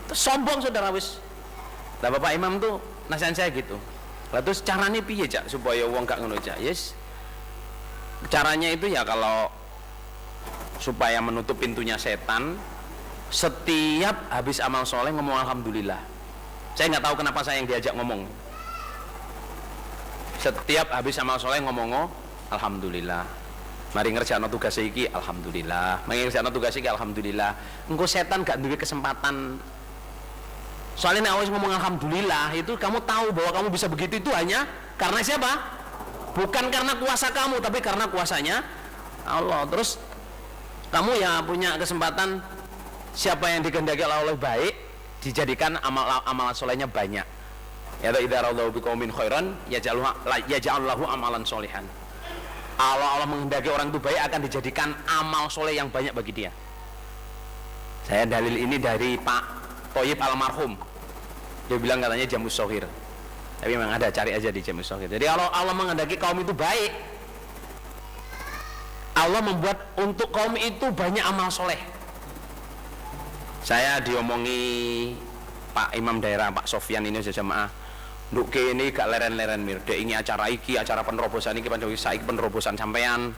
Terus sombong saudara wis. Lah Bapak Imam tuh nasihat saya gitu. Lah terus caranya piye Cak supaya wong gak ngono Cak? Yes. Caranya itu ya kalau supaya menutup pintunya setan, setiap habis amal soleh ngomong alhamdulillah. Saya nggak tahu kenapa saya yang diajak ngomong. Setiap habis amal soleh ngomong alhamdulillah. Mari ngerjakan tugas iki alhamdulillah. Mari ngerjakan tugas iki alhamdulillah. Engko setan gak duwe kesempatan. Soalnya nek wis ngomong alhamdulillah itu kamu tahu bahwa kamu bisa begitu itu hanya karena siapa? Bukan karena kuasa kamu tapi karena kuasanya Allah. Terus kamu ya punya kesempatan, siapa yang dikehendaki Allah baik dijadikan amal solehnya banyak. Ya idza radau biqaumin khairan yaj'al lahu amalan solihan. Allah menghendaki orang itu baik akan dijadikan amal soleh yang banyak bagi dia. Saya dalil ini dari Pak Thayyib almarhum. Dia bilang katanya Jamus Shoghir. Tapi memang ada, cari aja di Jamus Shoghir. Jadi Allah menghendaki kaum itu baik, Allah membuat untuk kaum itu banyak amal soleh. Saya diomongi Pak Imam daerah Pak Sofyan ini jamaah. Nduk kene gak leren-leren mir. Dek ini acara iki, acara penerobosan iki pancen saiki penerobosan sampean.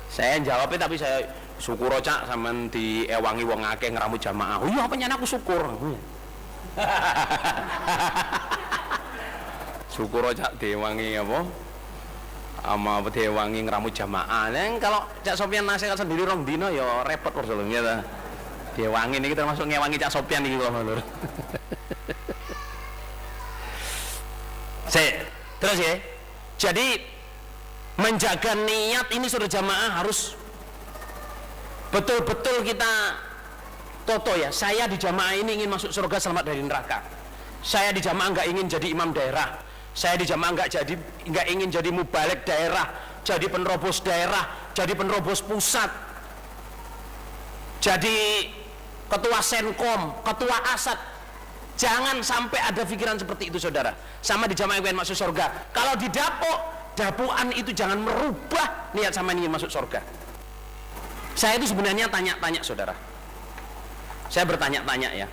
Saya jawabnya tapi saya syukur Cak sampean diewangi wong akeh ngeramu jamaah. Oh iya apa nyen aku syukur. Syukur Cak diewangi apa? Ama diewangi ngeramu jamaah. Neng kalau Cak Sofyan nasihat sendiri rong dino ya repot persoalannya ta. Diewangi niki termasuk ngewangi Cak Sofyan iki kula lur. Terus ya, jadi menjaga niat ini sudah jamaah harus betul-betul kita toto ya. Saya di jamaah ini ingin masuk surga selamat dari neraka. Saya di jamaah nggak ingin jadi imam daerah. Saya di jamaah nggak ingin jadi mubalik daerah, jadi penerobos daerah, jadi penerobos pusat, jadi ketua senkom, ketua asad. Jangan sampai ada pikiran seperti itu saudara. Sama di jamaah ingin masuk surga. Kalau di dapuan itu jangan merubah niat sama ingin masuk surga. Saya itu sebenarnya tanya-tanya saudara. Saya bertanya-tanya ya.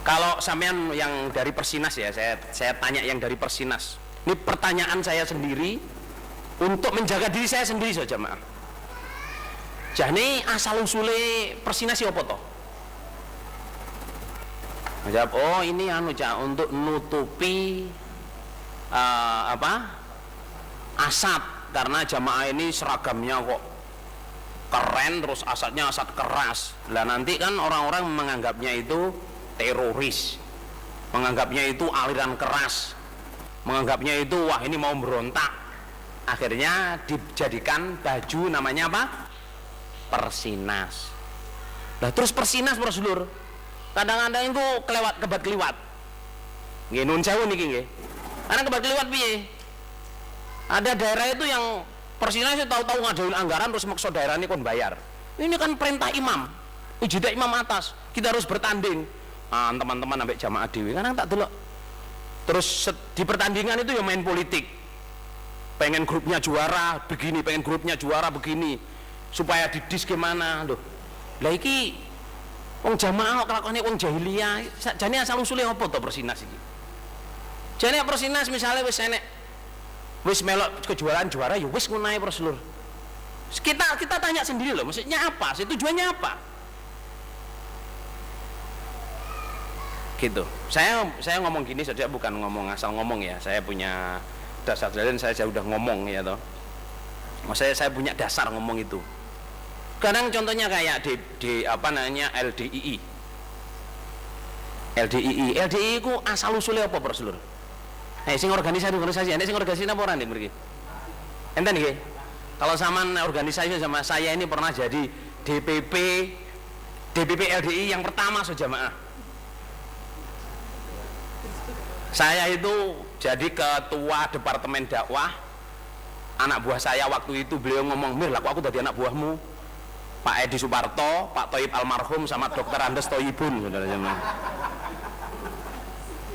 Kalau sampean yang dari Persinas ya, saya tanya yang dari Persinas. Ini pertanyaan saya sendiri untuk menjaga diri saya sendiri saja jamaah. Jadi asal usule Persinas ya apa toh? Jawab, oh ini Cak untuk nutupi asap, karena jamaah ini seragamnya kok keren, terus asapnya asap keras. Lah nanti kan orang-orang menganggapnya itu teroris, menganggapnya itu aliran keras, menganggapnya itu wah ini mau berontak. Akhirnya dijadikan baju namanya apa? Persinas. Nah terus Persinas Rasulullah kadang-kadang itu kebat keliwat. Nggih nun sewu niki nggih. Karena kebat keliwat piye? Ada daerah itu yang Persinas itu tahu-tahu ngadain anggaran terus maksa daerah ini kon bayar. Ini kan perintah imam. Ijtihad imam atas. Kita harus bertanding. Teman-teman ambek jamaah dewi. Kadang tak delok. Terus di pertandingan itu ya main politik. Pengen grupnya juara begini, pengen grupnya juara begini. Supaya didis gimana loh. Lah iki wong jamaah kok kelakone wong jahiliyah. Jane asal usule apa to Persinas iki? Jane Persinas misalnya wis enek wis melok kejuaraan juara ya wis ngono ae Prof. Kita tanya sendiri loh, maksudnya apa? Sih tujuannya apa? Gitu. Saya ngomong gini saja bukan ngomong asal ngomong ya. Saya punya dasar dan saya udah ngomong ya toh. Maksudnya saya punya dasar ngomong itu. Kadang contohnya kayak di apa namanya LDII ku asal usulnya apa Bro Seluruh? Sing organisasi ini sing organisasi apa orang nih mriki? Enten nggih? Kalau sama organisasi sama saya ini pernah jadi DPP LDII yang pertama sejamaah. Saya itu jadi ketua departemen dakwah. Anak buah saya waktu itu beliau ngomong, "Mir, lah aku tadi anak buahmu." Pak Edi Suparto, Pak Thayyib almarhum sama Dr. Andes Thayyibun saudara jemaah.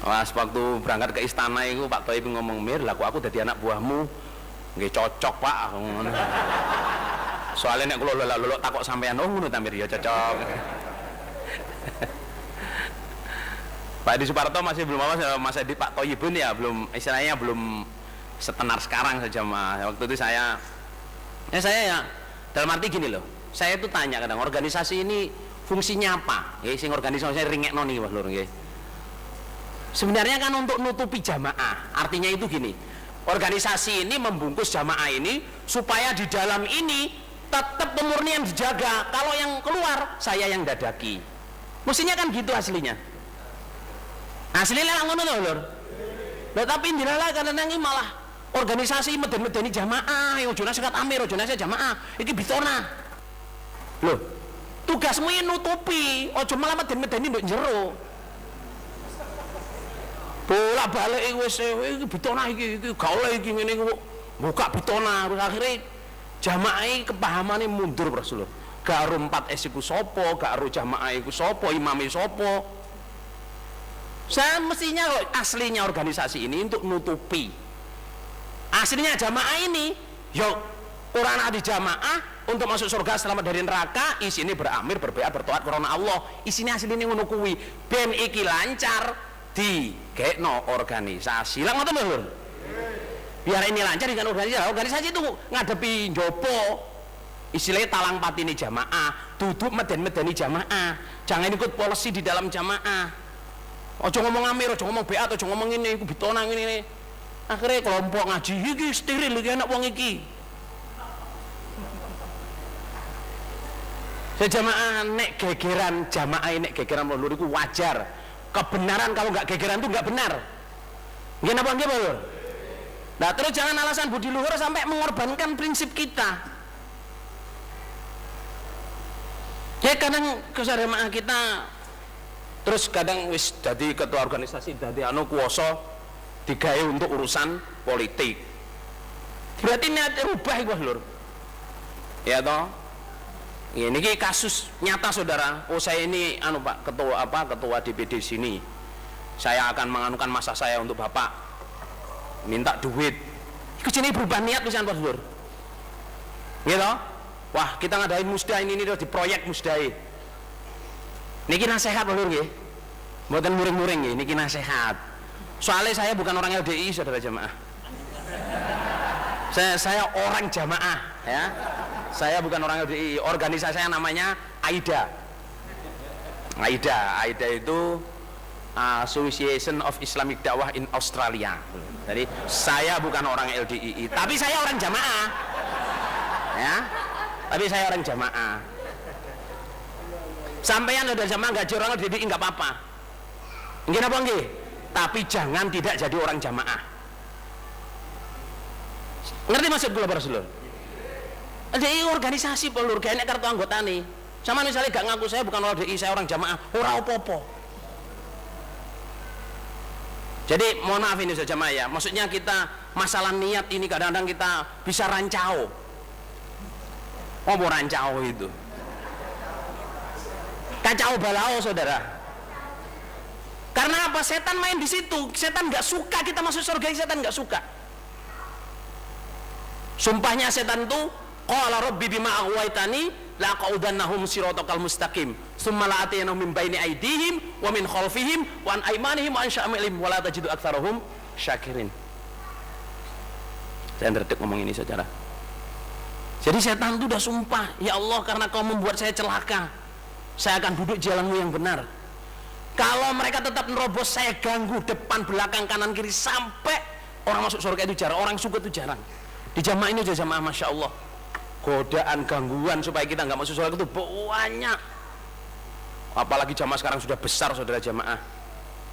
Pas waktu berangkat ke istana itu Pak Thayyib ngomong, "Mir, lah aku dadi anak buahmu." Nggih cocok, Pak. Soalnya nek kula lolok takok sampean, "Oh ngono ta Mir, ya cocok." Pak Edi Suparto masih belum apa, Mas Edi Pak Toyibun ya belum, istilahnya belum setenar sekarang saja Mas. Waktu itu saya ya dalam arti gini loh, saya itu tanya kadang organisasi ini fungsinya apa? Ya, sing organisasi ringekno nih Mas Lur nggih. Sebenarnya kan untuk nutupi jamaah. Artinya itu gini, organisasi ini membungkus jamaah ini supaya di dalam ini tetap pemurnian dijaga. Kalau yang keluar saya yang dadaki. Mestinya kan gitu aslinya. Aslinya ngono to Lur. Lah tapi ndilala kadang iki malah organisasi meden-medeni jamaah, ojo nasihat amir, ojo nasihat jamaah. Iki bitona. Loh, tugasmu yang nutupi, ojo malah meden-medeni nduk jero. Bolak-balik wis iki bitona iki gak oleh iki ngene iki buka bitona terus akhirnya jamaah iki kepahamaane mundur Rasulullah. Gak aro 4S iku sapa, gak aro jamaah iku sapa, imame sapa. Saya mestinya aslinya organisasi ini untuk nutupi. Aslinya jamaah ini yo orang ada jamaah untuk masuk surga selamat dari neraka, isine beramir berbeat bertoat karena Allah. Isine asline ngono kuwi ben iki lancar di gekno organisasi. Lah ngoten lho. Biar ini lancar dengan organisasi. Organisasi itu ngadepi jopo istilahnya talang patine jamaah, duduk meden-medeni jamaah. Jangan ikut polisi di dalam jamaah. Ojo ngomong amir, ojo ngomong beat, ojo ngomong ini, iku bitona ini. Akhirnya kelompok ngaji iki steril iki anak wong iki. Sejamaah nek gegeran jamaah nek gegeran Lur iku wajar. Kebenaran kalau nggak gegeran itu nggak benar. Nggih napa nggih Lur? Nah terus jangan alasan budi luhur sampai mengorbankan prinsip kita. Ya kadang kesadaran kita terus kadang wis jadi ketua organisasi jadi anu kuwasa digawe untuk urusan politik. Berarti niat rubah iku Lur. Ya toh? Ini kasus nyata saudara. Oh saya ini anu Pak ketua DPD sini. Saya akan menganukan masa saya untuk Bapak. Minta duit. Iku jenenge berubah niat pisan Pak Lur. Gitu? Wah, kita ngadain musda ini di proyek musdae. Niki nasihat Lur nggih. Mboten muring-muring nggih, niki nasihat. Soalnya saya bukan orang LDI saudara jamaah. Saya orang jamaah ya. Saya bukan orang LDI, organisasi saya namanya AIDA. AIDA itu Association of Islamic Dakwah in Australia. Jadi saya bukan orang LDI, tapi saya orang jamaah. Ya. Tapi saya orang jamaah. Sampeyan udah jamaah gaji orang LDI enggak apa-apa. Nggih napa nggih? Tapi jangan tidak jadi orang jamaah. Ngerti maksud kula para sedulur? LDI organisasi pelur gak enek kartu anggota nih. Sama misalnya gak ngaku saya bukan orang LDI, saya orang jamaah, ora apa-apa. Jadi mohon maaf ini saja jamaah ya. Maksudnya kita masalah niat ini kadang-kadang kita bisa rancau. Oh mau rancau itu. Kacau balau saudara. Karena apa? Setan main di situ. Setan nggak suka kita masuk surga. Setan nggak suka. Sumpahnya setan tuh, qala rabbi bima aghwaytani la aqudannahum siratal mustaqim tsumma la atiyannahum min baini aydihim wa min khalfihim wa an aymanihim wa an syama'ilihim wa la tajidu aktsarahum syakirin. Saya ngerti ngomong ini saudara. Jadi setan itu udah sumpah, ya Allah karena kau membuat saya celaka, saya akan duduk jalanmu yang benar. Kalau mereka tetap nerobos, saya ganggu depan, belakang, kanan, kiri, sampai orang masuk surga itu jarang, orang surga itu jarang. Di jamaah ini aja jamaah Masya Allah, godaan, gangguan supaya kita nggak masuk surga itu banyak. Apalagi jamaah sekarang sudah besar saudara jamaah,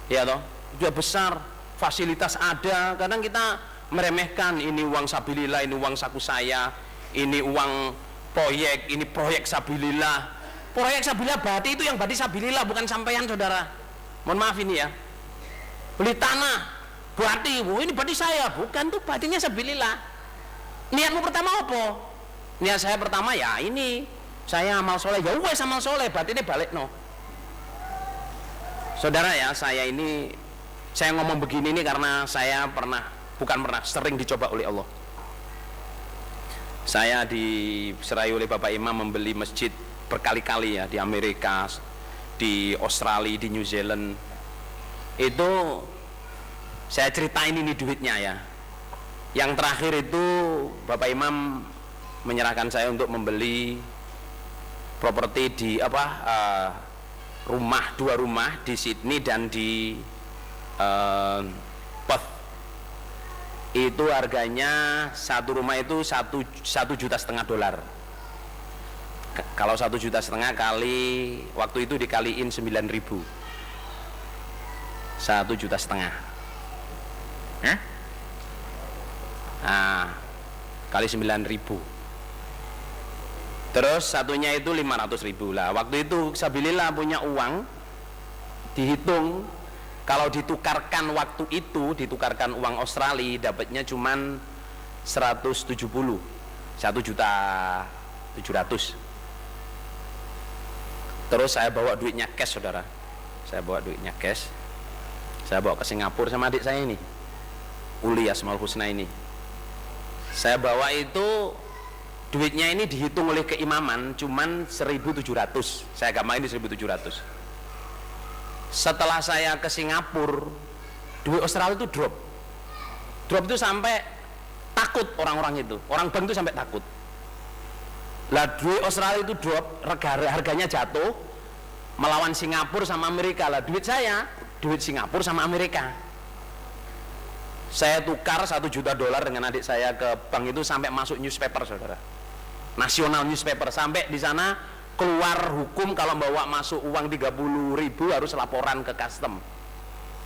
ya toh, sudah besar, fasilitas ada. Kadang kita meremehkan, ini uang sabilillah, ini uang saku saya, ini uang proyek, ini proyek sabilillah. Proyek sabilillah berarti itu yang berarti sabilillah, bukan sampean saudara. Mohon maaf ini ya. Beli tanah berarti ini berarti saya, bukan, tuh berartinya sabilillah. Niatmu pertama apa? Niat saya pertama ya ini, saya amal soleh, ya wes amal soleh, berarti ini balik no. Saudara ya, saya ngomong begini ini karena saya sering dicoba oleh Allah. Saya diserai oleh Bapak Imam membeli masjid berkali-kali ya, di Amerika, di Australia, di New Zealand, itu saya ceritain ini duitnya ya. Yang terakhir itu Bapak Imam menyerahkan saya untuk membeli properti di dua rumah di Sydney dan di Perth. Itu harganya satu rumah itu 1,5 juta dolar. Kalau 1,5 juta kali waktu itu dikaliin 9.000, 1,5 juta. Kali 9.000. Terus satunya itu 500.000 lah. Waktu itu sabilillah punya uang, dihitung kalau ditukarkan waktu itu, ditukarkan uang Australia dapatnya cuman 170, 1.700.000. Terus saya bawa duitnya cash, saudara. Saya bawa duitnya cash. Saya bawa ke Singapura sama adik saya ini, Uli Asmaul Husna ini. Saya bawa itu, duitnya ini dihitung oleh keimaman cuman 1.700. Saya gampangin di 1.700. Setelah saya ke Singapura, duit Australia itu drop itu sampai takut orang-orang itu, orang bank itu sampai takut. Lah duit Australia itu drop, harganya jatuh melawan Singapura sama Amerika. Lah duit saya, duit Singapura sama Amerika. Saya tukar 1 juta dolar dengan adik saya ke bank itu sampai masuk newspaper, saudara. Nasional newspaper, sampai di sana keluar hukum kalau bawa masuk uang 30.000 harus laporan ke custom.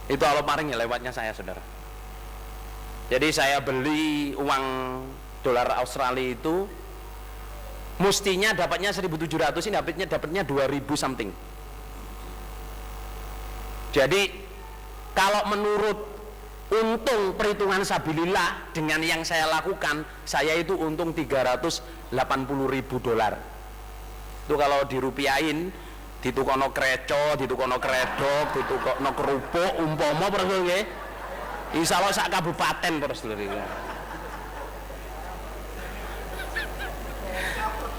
Itu kalau paling ya lewatnya saya, saudara. Jadi saya beli uang dolar Australia itu mestinya dapatnya 1.700, ini dapatnya 2.000 something. Jadi kalau menurut untung perhitungan sabilillah dengan yang saya lakukan, saya itu untung 380.000 dolar. Itu kalau dirupiahin, ditukono kreco, ditukono kredok, ditukono kerupuk, umpama terus nggih. Insyaallah sak kabupaten terus lho iki.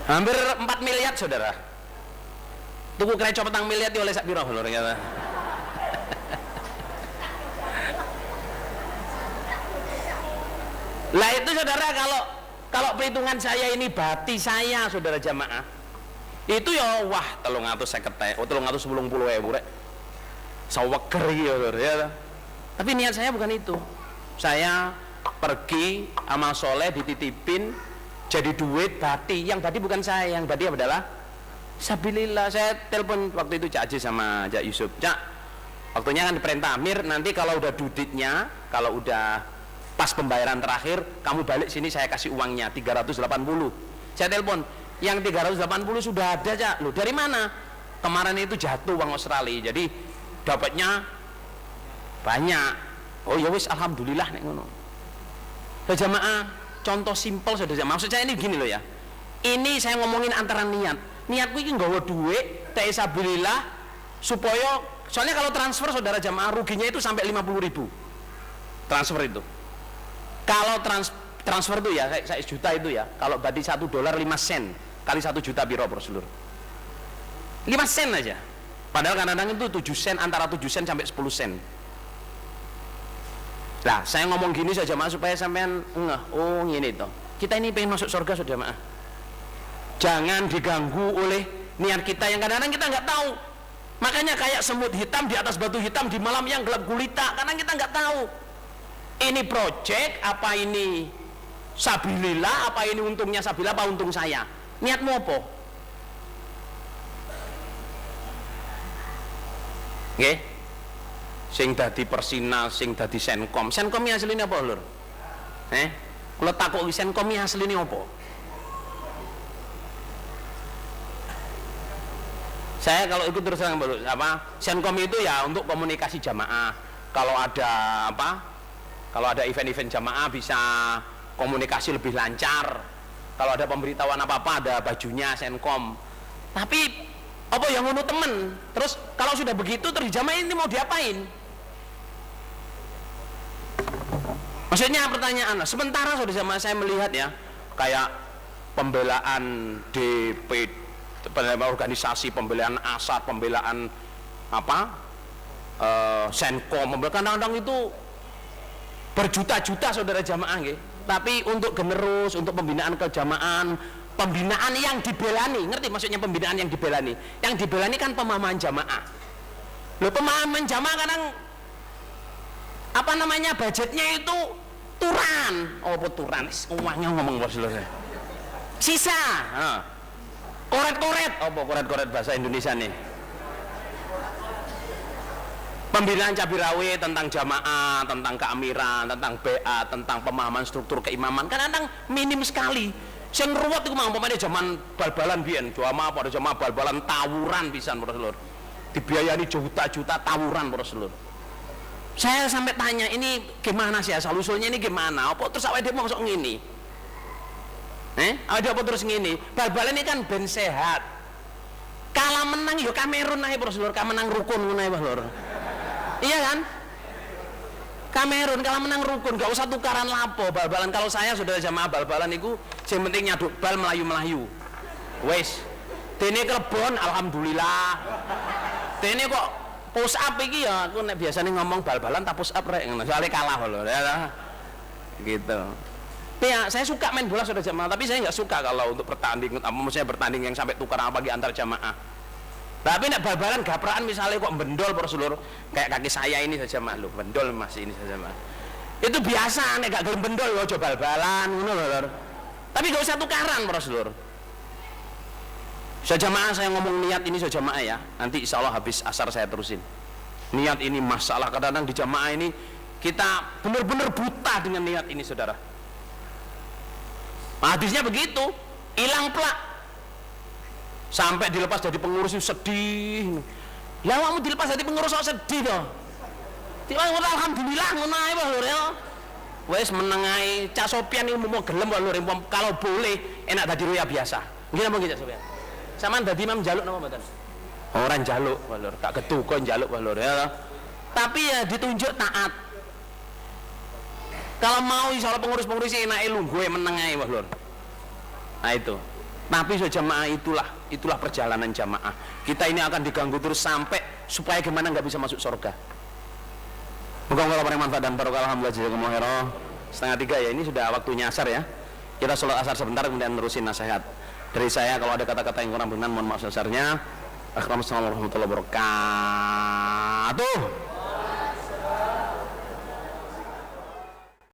Hampir 4 miliar, saudara. Tuku kreco 4 miliar oleh sak pira lho ternyata. Lah itu, saudara, kalau perhitungan saya ini bati saya, saudara jamaah, itu ya wah 350, 380.000 rek. Saweker iki ya. Tapi niat saya bukan itu. Saya pergi amal soleh dititipin jadi duit bati, yang bati bukan saya, yang bati adalah sabilillah. Saya telepon waktu itu Cak Aziz sama Cak Yusuf, Cak, waktunya kan diperintah Amir, nanti kalau udah duitnya, kalau udah pas pembayaran terakhir, kamu balik sini saya kasih uangnya 380. Saya telepon, yang 380 sudah ada, Cak. Loh, dari mana? Kemarin itu jatuh uang Australia, jadi dapatnya banyak. Oh ya wis, alhamdulillah nek ngono. Jamaah, contoh simpel, saudara. Maksud saya ini gini loh ya. Ini saya ngomongin antara niat. Niatku ini nggawa duit sabilillah supaya, soalnya kalau transfer, saudara jamaah, ruginya itu sampai 50.000. Transfer itu. Kalau transfer itu ya, kayak 1 juta itu ya. Kalau berarti 1 dolar 5 sen kali 1 juta biro per seluruh. 5 sen aja. Padahal kadang-kadang itu 7 sen, antara 7 sen sampai 10 sen. Nah, saya ngomong gini saja mas supaya sampean ngeh, oh ngene toh. Kita ini pengen masuk surga, saudara maaf. Jangan diganggu oleh niat kita yang kadang-kadang kita nggak tahu. Makanya kayak semut hitam di atas batu hitam di malam yang gelap gulita, karena kita nggak tahu. Ini project apa ini sabilillah, apa ini untungnya sabilillah, apa untung saya? Niatmu apa? Nggih. Sing dadi Persina, sing dadi Senkom. Senkom iki asline apa, Lur? Kula takoki Senkom iki asline apa? Saya kalau ikut terus terang apa? Senkom itu ya untuk komunikasi jamaah. Kalau ada apa? Kalau ada event-event jamaah bisa komunikasi lebih lancar. Kalau ada pemberitahuan apa-apa ada bajunya Senkom. Tapi apa yang ngono temen? Terus kalau sudah begitu terus jamaah ini mau diapain? Maksudnya pertanyaan, sementara saudara jamaah saya melihat ya, kayak pembelaan DP, organisasi pembelaan ASAT, pembelaan Senkom, kadang-kadang itu berjuta-juta saudara jamaah nggih. Tapi untuk generus, untuk pembinaan kejamaan, pembinaan yang dibelani, ngerti maksudnya pembinaan yang dibelani? Yang dibelani kan pemahaman jamaah. Loh, pemahaman jamaah kadang budgetnya itu turan. Oh, turan. Uangnya ngomong bos lho. Sisa. Koret-koret. Apa koret-koret bahasa Indonesia nih? Pembinaan cabai tentang jamaah, tentang keamiran, tentang BA, tentang pemahaman struktur keimaman kadang-kadang minim sekali. Sing ruwet iku mang pamane zaman bal-balan biyen, jamaah pada jamaah bal-balan tawuran pisan para sedulur. Dibiayani juta-juta tawuran para sedulur. Saya sampai tanya, ini gimana sih asal usulnya, ini gimana? Apa terus awake dhewe mosok ngene? Ada apa terus ngene? Bal-balan ini kan ben sehat. Kalah menang yo Kamerun ae para sedulur, menang rukun ngono ae lho. Iya kan? Kamerun kalau menang rukun, gak usah tukaran lapo bal-balan. Kalau saya saudara jamaah bal-balan itu yang penting nyaduk bal melayu-melayu. Wes, dene klebon alhamdulillah. Dene kok push up iki ya aku nek biasanya ngomong bal-balan tak push up rek ngono. Soale kalah lho ya. Gitu. Ya, saya suka main bola saudara jamaah, tapi saya nggak suka kalau untuk bertanding, maksudnya bertanding yang sampai tukaran apalagi antar jamaah. Tapi nek bal-balan gapraan misalnya kok bendol para seluruh kayak kaki saya ini saja maklum bendol masih ini saja mah. Itu biasa nek gak gelem bendol yo coba bal-balan ngono lho. Tapi gak usah tukaran para seluruh. Sejamaah saya ngomong niat ini sejamaah ya. Nanti insya Allah habis asar saya terusin. Niat ini masalah kadang-kadang di jamaah ini kita benar-benar buta dengan niat ini saudara. Hadisnya begitu, hilang plak. Sampai dilepas jadi pengurus itu sedih. Ya kamu dilepas jadi pengurus kok sedih toh. Tiba-tiba alhamdulillah ngono ae wae lho ya. Wes meneng ae. Cak Sopian iki mau gelem wae lho kalau boleh enak dadi roya biasa. Nggih napa nggih Cak Sopian? Saman dadi imam njaluk napa mboten? Ora njaluk wae lho, tak ketuko njaluk wae lho ya. Tapi ya ditunjuk taat. Kalau mau insyaallah pengurus-pengurus enake lungguh meneng ae wae lho. Nah itu. Tapi jamaah itulah perjalanan jamaah. Kita ini akan diganggu terus sampai supaya gimana nggak bisa masuk surga. Moga-moga para manfaat dan barokah. Alhamdulillah jazakumullah khairan. 2:30 ya, ini sudah waktunya asar ya. Kita sholat asar sebentar kemudian nerusin nasihat. Dari saya kalau ada kata-kata yang kurang berkenan mohon maaf sebesarnya. Assalamualaikum warahmatullahi wabarakatuh.